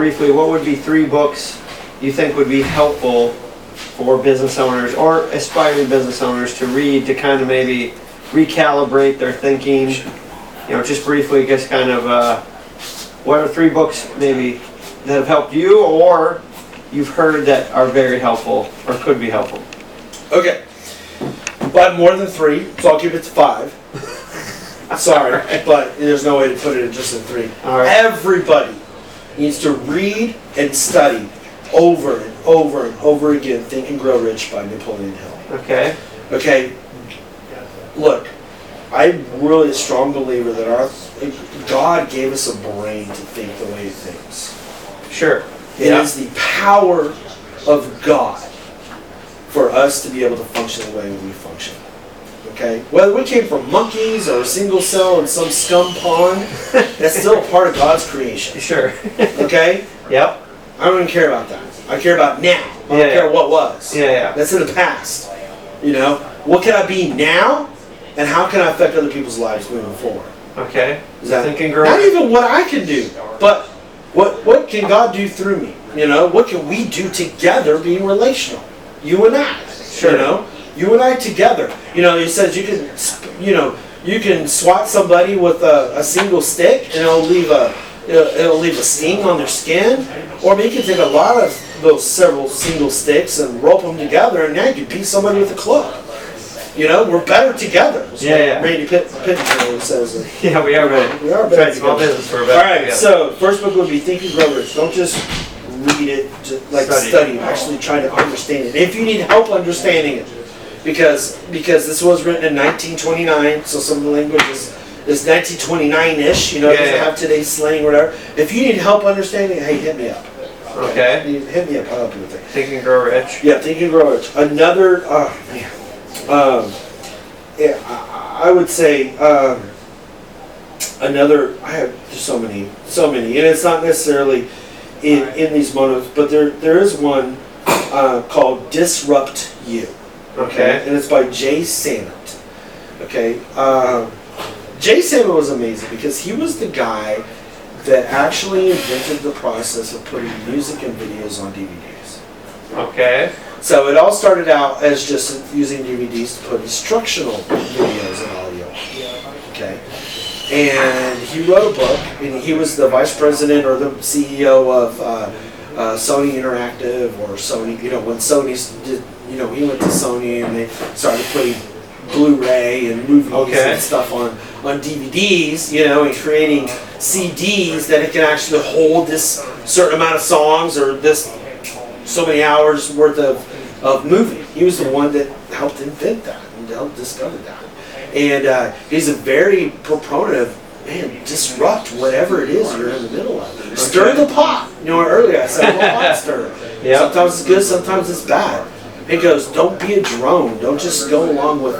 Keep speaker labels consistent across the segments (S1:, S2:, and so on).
S1: briefly, what would be 3 books you think would be helpful for business owners or aspiring business owners to read to kind of maybe recalibrate their thinking? You know, just briefly, just kind of, what are 3 books maybe that have helped you or you've heard that are very helpful or could be helpful?
S2: Okay. Well, I have more than 3, so I'll keep it to 5. Sorry, but there's no way to put it just in 3.
S1: All right.
S2: Everybody needs to read and study over and over and over again Think and Grow Rich by Napoleon Hill.
S1: Okay.
S2: Okay, look, I'm really a strong believer that God gave us a brain to think the way He thinks.
S1: Sure.
S2: It is the power of God for us to be able to function the way we function. Okay? Whether we came from monkeys or a single cell in some scum pond, that's still a part of God's creation.
S1: Sure.
S2: Okay?
S1: Yep.
S2: I don't even care about that. I care about now. I don't care what was.
S1: Yeah.
S2: That's in the past. You know? What can I be now? And how can I affect other people's lives moving forward?
S1: Okay.
S2: Is that
S1: Think and Grow?
S2: not even what I can do, but what can God do through me? You know? What can we do together being relational? You and I.
S1: Sure.
S2: You know? You and I together. You know, He says you can, you can swat somebody with a single stick and it'll leave a sting on their skin, or you can take a lot of those several single sticks and rope them together, and now you can beat somebody with a club. You know, we're better together.
S1: Yeah.
S2: Randy Pittencourt says it.
S1: Yeah, we are better.
S2: We are better.
S1: Small business for a better.
S2: All right. So first book would be Think and Grow Rich. Don't just read it, just like study. Actually try to understand it. If you need help understanding it, because this was written in 1929, so some of the language is 1929-ish. You know, it doesn't have today's slang or whatever. If you need help understanding it, hey, hit me up.
S1: Okay.
S2: Hit me up. I'll help you with it.
S1: Think and Grow Rich.
S2: Yeah, Think and Grow Rich. Another, I would say another. I have just so many, and it's not necessarily in these motives, but there is one called Disrupt You.
S1: Okay.
S2: And it's by Jay Samit. Okay. Jay Samit was amazing because he was the guy that actually invented the process of putting music and videos on DVDs.
S1: Okay.
S2: So it all started out as just using DVDs to put instructional videos and audio. Okay. And he wrote a book, and he was the vice president or the CEO of Sony Interactive or Sony. You know, when Sony did, you know, he went to Sony and they started putting Blu-ray and movies and stuff on DVDs, you know, and creating CDs that it can actually hold this certain amount of songs or this so many hours worth of movie. He was the one that helped invent that and helped discover that. And he's a very proponent of, man, disrupt whatever it is you're in the middle of. Stir the pot. You know, earlier I said, well, pot stir.
S1: Yep.
S2: Sometimes it's good, sometimes it's bad. He goes, don't be a drone. Don't just go along with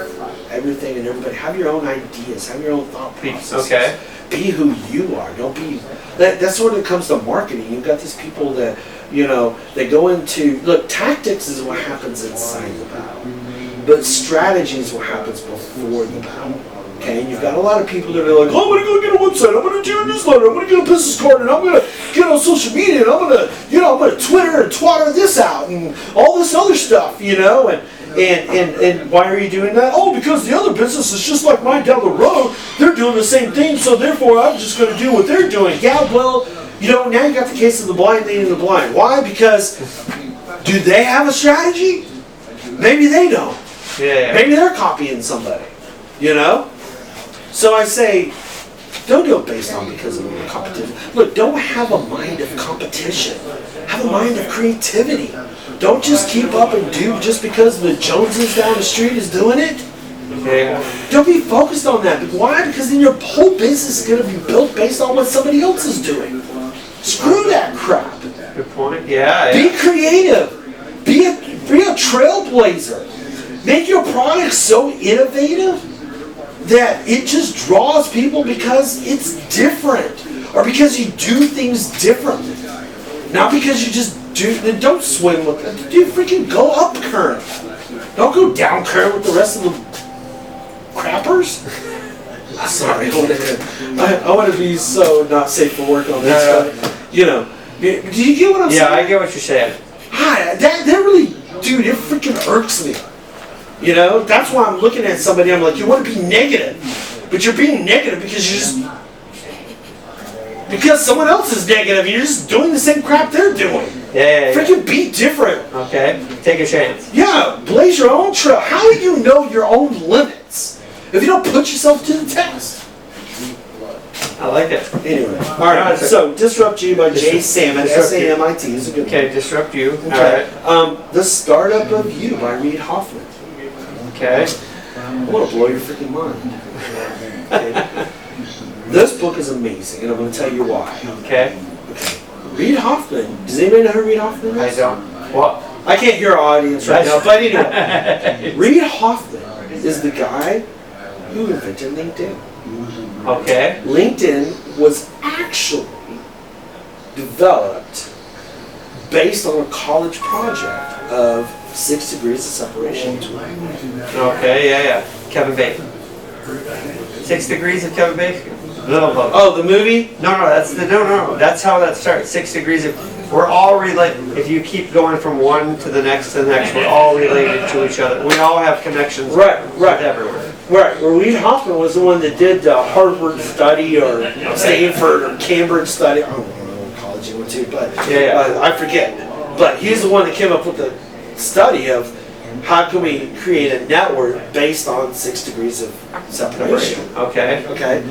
S2: everything and everybody. Have your own ideas. Have your own thought process.
S1: Okay.
S2: Be who you are. Don't be. That's when it comes to marketing. You've got these people that, you know, they go into, look, tactics is what happens inside the battle, but strategy is what happens before the battle. Okay, and you've got a lot of people that are like, oh, I'm gonna go get a website, I'm gonna do a newsletter, I'm gonna get a business card, and I'm gonna get on social media, and I'm gonna Twitter and twatter this out and all this other stuff, you know, and why are you doing that? Oh, because the other business is just like mine down the road. They're doing the same thing, so therefore I'm just gonna do what they're doing. Yeah, well, you know, now you got the case of the blind leading the blind. Why? Because do they have a strategy? Maybe they don't.
S1: Yeah.
S2: Maybe they're copying somebody, you know? So I say, don't do it based on because of the competition. Look, don't have a mind of competition. Have a mind of creativity. Don't just keep up and do just because the Joneses down the street is doing it.
S1: Yeah.
S2: Don't be focused on that. Why? Because then your whole business is going to be built based on what somebody else is doing. Screw that crap.
S1: Good point. Yeah.
S2: Be creative. Be a trailblazer. Make your product so innovative that it just draws people because it's different, or because you do things differently. Not because you just don't swim with it. You freaking go up current. Don't go down current with the rest of the crappers. Sorry, I want to be so not safe for work on this, but you know, Do you get what I'm saying?
S1: Yeah, I get what you're saying.
S2: That really, dude, it freaking irks me. You know, that's why I'm looking at somebody, I'm like, you want to be negative, but you're being negative because someone else is negative, you're just doing the same crap they're doing.
S1: Yeah.
S2: Freaking be different.
S1: Okay, take a chance.
S2: Yeah, blaze your own trail. How do you know your own limits if you don't put yourself to the test?
S1: I like it.
S2: Anyway, all right. So, Disrupt You by Jay Samit, S-A-M-I-T is a good one.
S1: Okay, Disrupt You.
S2: Okay.
S1: All right.
S2: The Startup of You by Reid Hoffman.
S1: Okay.
S2: I want to blow your freaking mind. Okay. This book is amazing, and I'm going to tell you why.
S1: Okay.
S2: Reid Hoffman. Does anybody know who Reid Hoffman is?
S1: I don't. Well,
S2: I can't hear our audience right now, but anyway. Reid Hoffman is the guy who invented LinkedIn.
S1: Okay.
S2: LinkedIn was actually developed based on a college project of 6 degrees of separation.
S1: Okay, yeah. Kevin Bacon. 6 degrees of Kevin Bacon.
S2: Oh, the movie?
S1: No, that's how that starts. 6 degrees of, we're all related. If you keep going from one to the next, we're all related to each other. We all have connections.
S2: Right.
S1: With everywhere.
S2: Right. Well, Reid Hoffman was the one that did the Harvard study or Stanford or Cambridge study. I don't know what college he went to, but I forget. But he's the one that came up with the study of how can we create a network based on 6 degrees of separation.
S1: Okay.
S2: Okay.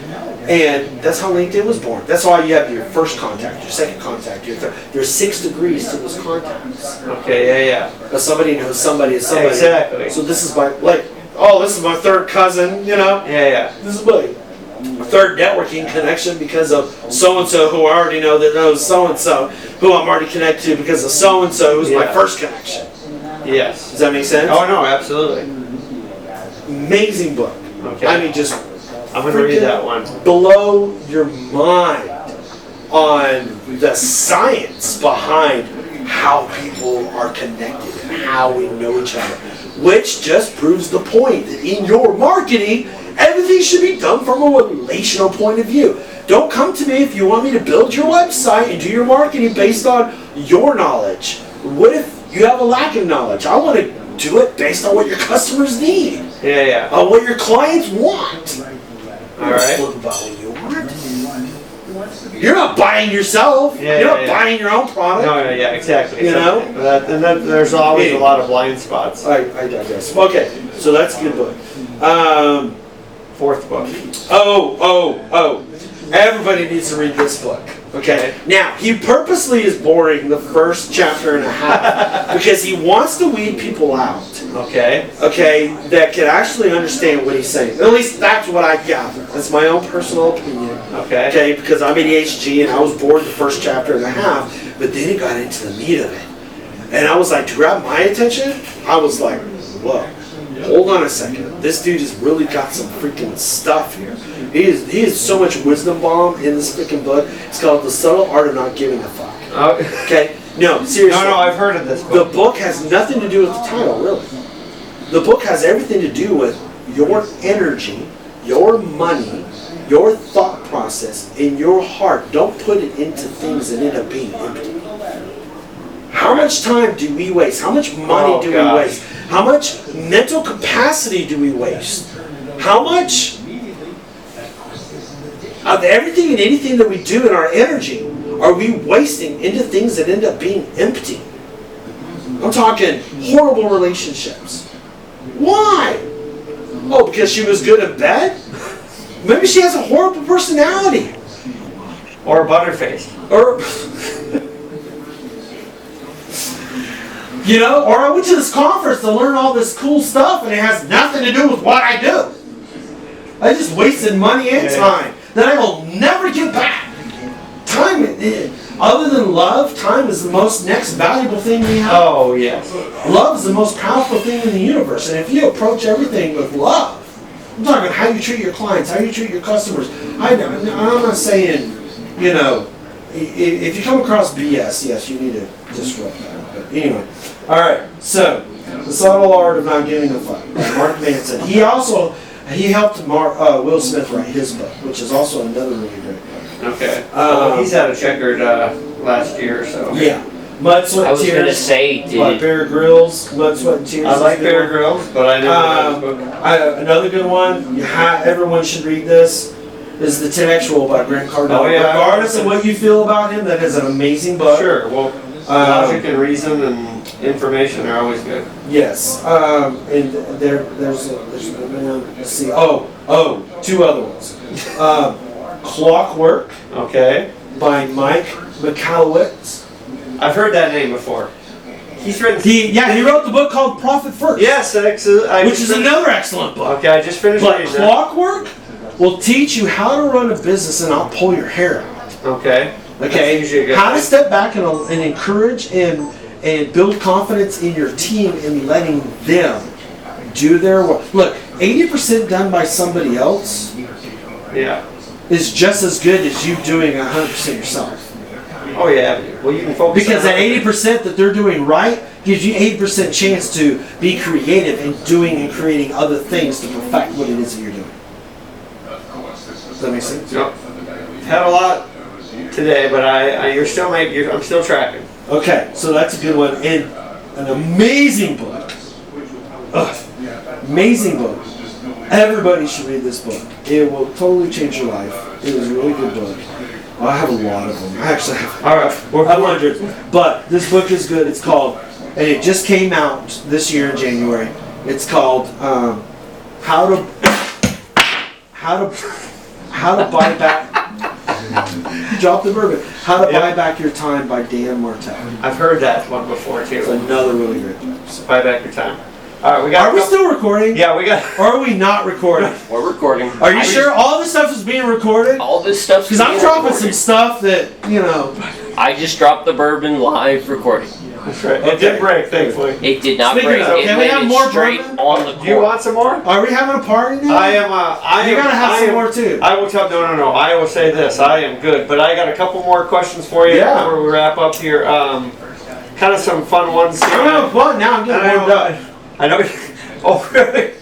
S2: And that's how LinkedIn was born. That's why you have your first contact, your second contact, your third. There's 6 degrees to those contacts.
S1: Okay, yeah.
S2: But somebody knows somebody is somebody.
S1: Exactly.
S2: So this is this is my third cousin, you know?
S1: Yeah.
S2: This is my third networking connection because of so-and-so who I already know that knows so-and-so who I'm already connected to because of so-and-so who's my first connection.
S1: Yes.
S2: Does that make sense?
S1: Oh, no, absolutely.
S2: Amazing book.
S1: Okay.
S2: I mean, just
S1: I'm going to read that one.
S2: Blow your mind on the science behind how people are connected and how we know each other, which just proves the point that in your marketing, everything should be done from a relational point of view. Don't come to me if you want me to build your website and do your marketing based on your knowledge. What if you have a lack of knowledge? I want to do it based on what your customers need.
S1: Yeah.
S2: On what your clients want.
S1: All right.
S2: Look about what you want. You're not buying yourself. You're not buying your own product.
S1: No, yeah, exactly.
S2: You know?
S1: There's always a lot of blind spots.
S2: I digress. Okay, so that's a good book.
S1: Fourth book.
S2: Oh. Everybody needs to read this book. Okay. Now, he purposely is boring the first chapter and a half because he wants to weed people out.
S1: Okay.
S2: Okay, that can actually understand what he's saying. At least that's what I gather. That's my own personal opinion.
S1: Okay.
S2: Okay, because I'm ADHD and I was bored the first chapter and a half, but then he got into the meat of it. And I was like, to grab my attention, I was like, whoa. Hold on a second. This dude has really got some freaking stuff here. He is so much wisdom bomb in this freaking book. It's called The Subtle Art of Not Giving a Fuck. Okay? No, seriously.
S1: No, I've heard of this book.
S2: The book has nothing to do with the title, really. The book has everything to do with your energy, your money, your thought process, and your heart. Don't put it into things that end up being empty. How much time do we waste? How much money do we waste? How much mental capacity do we waste? How much of everything and anything that we do in our energy are we wasting into things that end up being empty? I'm talking horrible relationships. Why? Oh, because she was good in bed? Maybe she has a horrible personality.
S1: Or butterface.
S2: Or... You know, or I went to this conference to learn all this cool stuff and it has nothing to do with what I do. I just wasted money and time that I will never get back. Time, other than love, time is the most next valuable thing we have.
S1: Oh, yes.
S2: Love is the most powerful thing in the universe. And if you approach everything with love, I'm talking how you treat your clients, how you treat your customers. I'm not saying, you know, if you come across BS, yes, you need to disrupt that. But anyway. All right, so The Subtle Art of Not Giving a Fuck by Mark Manson. He helped Will Smith write his book, which is also another really great book.
S1: Okay. He's had a checkered last year or so.
S2: Yeah. Mud, Sweat,
S3: I
S2: and
S3: was gonna
S2: Tears
S3: say,
S2: by
S3: did
S2: Bear Grylls. Mud, Sweat, and Tears.
S1: I like
S2: is a good
S1: Bear
S2: one.
S1: Grylls, but I never read his book.
S2: Another good one, everyone should read this, is The 10X Rule by Grant Cardone.
S1: Oh, yeah.
S2: Regardless of what you feel about him, that is an amazing book.
S1: Sure. Well, logic and reason and information are always good.
S2: Yes. And there's let's see. Two other ones. Clockwork
S1: Okay.
S2: by Mike McAllowitz.
S1: I've heard that name before. He's written.
S2: He wrote the book called Profit First.
S1: Yes,
S2: which is another excellent book.
S1: Okay, I just finished
S2: But
S1: reading that.
S2: Clockwork will teach you how to run a business and not pull your hair out.
S1: Okay. That's usually a good
S2: How to
S1: thing.
S2: step back and encourage and build confidence in your team and letting them do their work. Look, 80% done by somebody else
S1: Yeah.
S2: is just as good as you doing 100% yourself.
S1: Oh yeah. Well, you can focus.
S2: Because
S1: on
S2: that 80% that they're doing right gives you 80% chance to be creative in doing and creating other things to perfect what it is that you're doing. Does that make sense?
S1: Yep. Had a lot today, but I'm still tracking.
S2: Okay, so that's a good one. And an amazing book. Ugh, amazing book. Everybody should read this book. It will totally change your life. It is a really good book. I have a lot of them. I actually have.
S1: All right.
S2: I have hundreds. But this book is good. It's called, and it just came out this year in January. It's called How to Buy Back. Drop the bourbon. How to Buy Back Your Time by Dan Martell.
S1: I've heard that one before
S2: It's
S1: too.
S2: another really great book.
S1: Buy back your time. All right, we got.
S2: Are we still recording?
S1: Yeah, we got.
S2: Or are we not recording?
S3: we're recording.
S2: Are you sure all this stuff is being recorded?
S3: All this stuff's
S2: Because I'm
S3: being
S2: dropping
S3: recorded.
S2: some stuff that,
S3: I just dropped the bourbon live recording.
S1: That's right. It
S2: Okay.
S1: did break, thankfully.
S3: It did not
S2: Speaking
S3: break.
S2: of,
S3: It
S2: can we have
S3: landed
S2: more
S3: straight
S2: bourbon?
S3: on the
S1: Do you
S3: cork.
S1: want some more?
S2: Are we having a party now?
S1: I am.
S2: You gotta have some more too.
S1: I will tell. No. I will say this. I am good, but I got a couple more questions for you
S2: Yeah.
S1: before we wrap up here. Kind of some fun ones.
S2: I'm having fun now. I'm getting warmed up.
S1: I know. Oh, really?